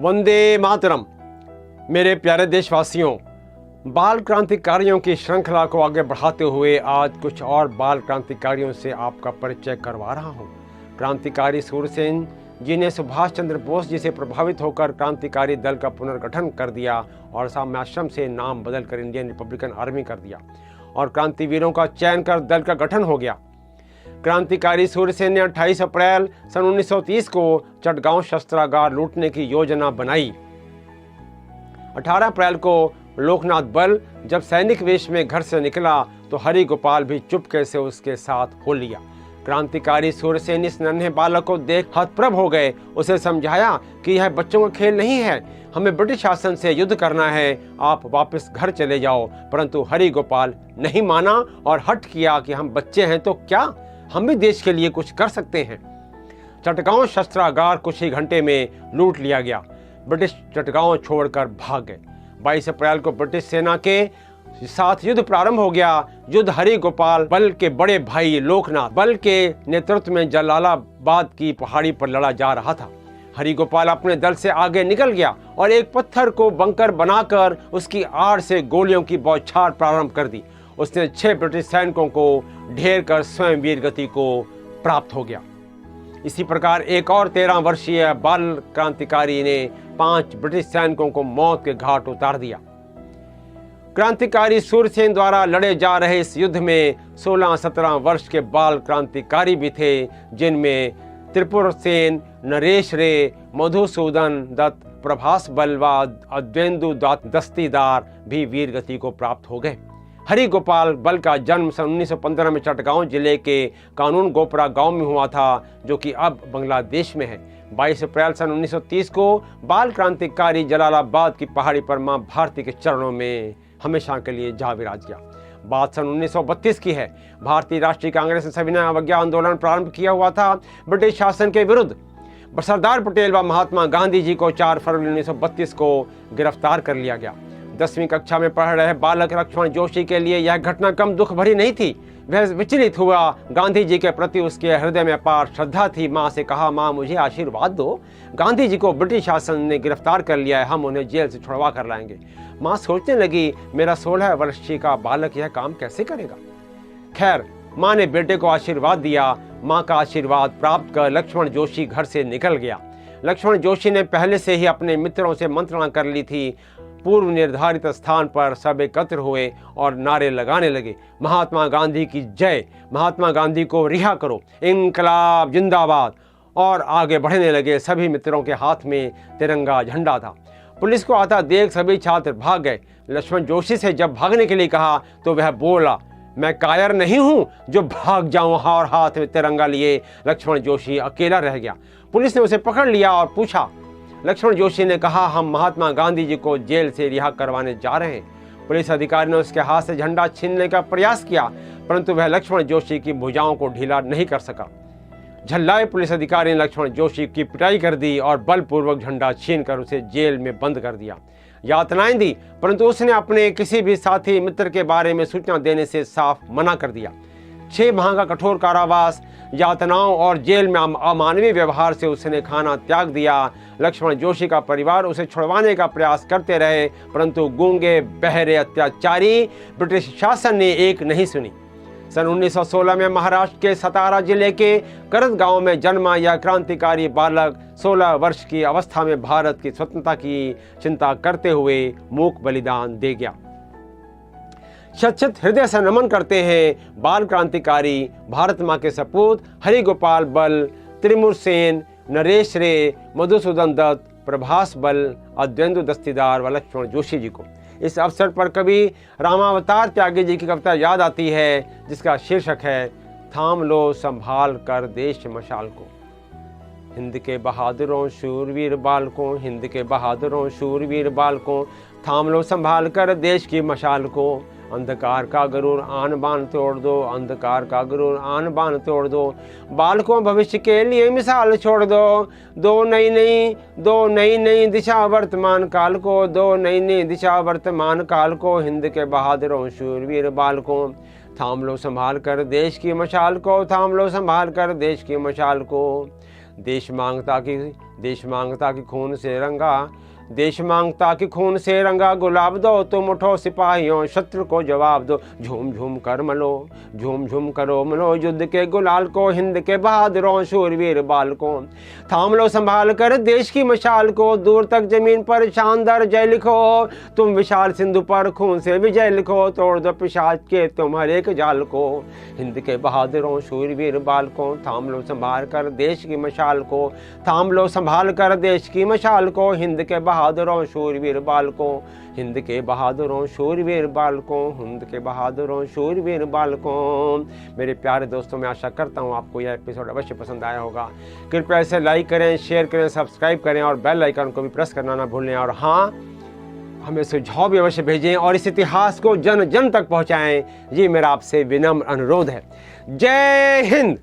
वंदे मातरम। मेरे प्यारे देशवासियों, बाल क्रांतिकारियों की श्रृंखला को आगे बढ़ाते हुए आज कुछ और बाल क्रांतिकारियों से आपका परिचय करवा रहा हूँ। क्रांतिकारी सूरसेन जी ने सुभाष चंद्र बोस जी से प्रभावित होकर क्रांतिकारी दल का पुनर्गठन कर दिया और साम्याश्रम से नाम बदलकर इंडियन रिपब्लिकन आर्मी कर दिया और क्रांतिवीरों का चयन कर दल का गठन हो गया। क्रांतिकारी सूरसेन ने 28 अप्रैल सन 1930 को चटगांव शस्त्रागार लूटने की योजना बनाई। 18 अप्रैल को लोकनाथ बल जब सैनिक वेश में घर से निकला तो हरि गोपाल भी चुपके से उसके साथ हो लिया। क्रांतिकारी सूरसेन इस नन्हे बालक को देख हतप्रभ हो गए। उसे समझाया कि यह बच्चों का खेल नहीं है, हमें ब्रिटिश शासन से युद्ध करना है, आप वापस घर चले जाओ। परंतु हरि गोपाल नहीं माना और हट किया कि हम बच्चे हैं तो क्या, हम भी देश के लिए कुछ कर सकते हैं। चटगांव शस्त्रागार कुछ ही घंटे में लूट लिया गया। ब्रिटिश चटगांव छोड़कर भाग गए। 22 अप्रैल को ब्रिटिश सेना के साथ युद्ध प्रारंभ हो गया। युद्ध हरि गोपाल बल के बड़े भाई लोकनाथ बल के नेतृत्व में जलालाबाद की पहाड़ी पर लड़ा जा रहा था। हरि गोपाल अपने दल से आगे निकल गया और एक पत्थर को बंकर बनाकर उसकी आड़ से गोलियों की बौछार प्रारंभ कर दी। उसने 6 ब्रिटिश सैनिकों को ढेर कर स्वयं वीर गति को प्राप्त हो गया। इसी प्रकार एक और 13 वर्षीय बाल क्रांतिकारी ने 5 ब्रिटिश सैनिकों को मौत के घाट उतार दिया। क्रांतिकारी सूरसेन द्वारा लड़े जा रहे इस युद्ध में 16-17 वर्ष के बाल क्रांतिकारी भी थे, जिनमें त्रिपुर सेन, नरेश रे, मधुसूदन दत्त, प्रभास बल व अद्वेंदु दस्तीदार भी वीर गति को प्राप्त हो गए। हरि गोपाल बल का जन्म सन 1915 में चटगांव जिले के कानून गोपरा गांव में हुआ था, जो कि अब बांग्लादेश में है। 22 अप्रैल सन 1930 को बाल क्रांतिकारी जलालाबाद की पहाड़ी पर मां भारती के चरणों में हमेशा के लिए जा विराज गया। बात सन 1932 की है। भारतीय राष्ट्रीय कांग्रेस ने सविनय अवज्ञा आंदोलन प्रारंभ किया हुआ था ब्रिटिश शासन के विरुद्ध। सरदार पटेल व महात्मा गांधी जी को 4 फरवरी 1932 को गिरफ्तार कर लिया गया। 10वीं कक्षा में पढ़ रहे बालक लक्ष्मण जोशी के लिए यह घटना कम दुख भरी नहीं थी। वह विचलित हुआ। गांधी जी के प्रति उसके हृदय में अपार श्रद्धा थी। माँ से कहा, माँ मुझे आशीर्वाद दो, गांधी जी को ब्रिटिश शासन ने गिरफ्तार कर लिया है, हम उन्हें जेल से छुड़वा कर लाएंगे। माँ सोचने लगी, मेरा 16 वर्षीय का बालक यह काम कैसे करेगा। खैर, माँ ने बेटे को आशीर्वाद दिया। माँ का आशीर्वाद प्राप्त कर लक्ष्मण जोशी घर से निकल गया। लक्ष्मण जोशी ने पहले से ही अपने मित्रों से मंत्रणा कर ली थी। पूर्व निर्धारित स्थान पर सब एकत्र हुए और नारे लगाने लगे, महात्मा गांधी की जय, महात्मा गांधी को रिहा करो, इंकलाब जिंदाबाद। और आगे बढ़ने लगे। सभी मित्रों के हाथ में तिरंगा झंडा था। पुलिस को आता देख सभी छात्र भाग गए। लक्ष्मण जोशी से जब भागने के लिए कहा तो वह बोला, मैं कायर नहीं हूं जो भाग जाऊं। और हाथ में तिरंगा लिए लक्ष्मण जोशी अकेला रह गया। पुलिस ने उसे पकड़ लिया और पूछा। लक्ष्मण जोशी ने कहा, हम महात्मा गांधी जी को जेल से रिहा करवाने जा रहे हैं। पुलिस अधिकारी ने उसके हाथ से झंडा छीनने का प्रयास किया, परंतु वह लक्ष्मण जोशी की भुजाओं को ढीला नहीं कर सका। झल्लाए पुलिस अधिकारी ने लक्ष्मण जोशी की पिटाई कर दी और बलपूर्वक झंडा छीनकर उसे जेल में बंद कर दिया। यातनाएं दी, परंतु उसने अपने किसी भी साथी मित्र के बारे में सूचना देने से साफ मना कर दिया। 6 माह का कठोर कारावास, यातनाओं और जेल में अमानवीय व्यवहार से उसने खाना त्याग दिया। लक्ष्मण जोशी का परिवार उसे छुड़वाने का प्रयास करते रहे, परंतु गूंगे बहरे अत्याचारी ब्रिटिश शासन ने एक नहीं सुनी। सन 1916 में महाराष्ट्र के सतारा जिले के करद गांव में जन्मा यह क्रांतिकारी बालक 16 वर्ष की अवस्था में भारत की स्वतंत्रता की चिंता करते हुए मूक बलिदान दे गया। शत हृदय से नमन करते हैं बाल क्रांतिकारी भारत माँ के सपूत हरि गोपाल बल, त्रिपुर सेन, नरेश रे, मधुसूदन दत्त, प्रभास बल, अद्वेंदु दस्तीदार व लक्ष्मण जोशी जी को। इस अवसर पर कभी रामावतार त्यागी जी की कविता याद आती है, जिसका शीर्षक है, थाम लो संभाल कर देश मशाल को। हिंद के बहादुरों शूरवीर बालकों, हिंद के बहादुरों शूरवीर बालकों, थाम लो संभाल कर देश की मशाल को। अंधकार का गरूर आन बान तोड़ दो, अंधकार का गरूर आन बान तोड़ दो, बालकों भविष्य के लिए मिसाल छोड़ दो। दो नई नई दिशा वर्तमान काल को, दो नई नई दिशा वर्तमान काल को। हिंद के बहादुरों शूरवीर बालकों, थाम लो संभाल कर देश की मशाल को, थाम लो संभाल कर देश की मशाल को। देश मांगता कि खून से रंगा, देश मांगता कि खून से रंगा गुलाब दो, तुम उठो सिपाहियों शत्रु को जवाब दो। झूम झूम कर मलो, झूम झूम करो मलो युद्ध के गुलाल को, हिंद के बहादुरों शूरवीर बालकों। थाम लो संभाल कर देश की मशाल को, दूर तक जमीन पर शानदार जय लिखो, तुम विशाल सिंधु पर खून से विजय लिखो, तोड़ दो पिशाच के तुम हर एक जाल को। हिंद के बहादुरों शूरवीर बालकों, थाम लो संभाल कर देश की मशाल को, थाम लो संभाल कर देश की मशाल को, हिंद के बहादुरों शूरवीर बालकों, हिंद के बहादुरों शूरवीर बालकों, हिंद के बहादुरों शूरवीर बालकों। मेरे प्यारे दोस्तों, मैं आशा करता हूँ आपको यह एपिसोड अवश्य पसंद आया होगा। कृपया इसे लाइक करें, शेयर करें, सब्सक्राइब करें और बेल आइकन को भी प्रेस करना ना भूलें। और हाँ, हमें सुझाव भी अवश्य भेजें और इस इतिहास को जन जन तक पहुँचाएँ। ये मेरा आपसे विनम्र अनुरोध है। जय हिंद।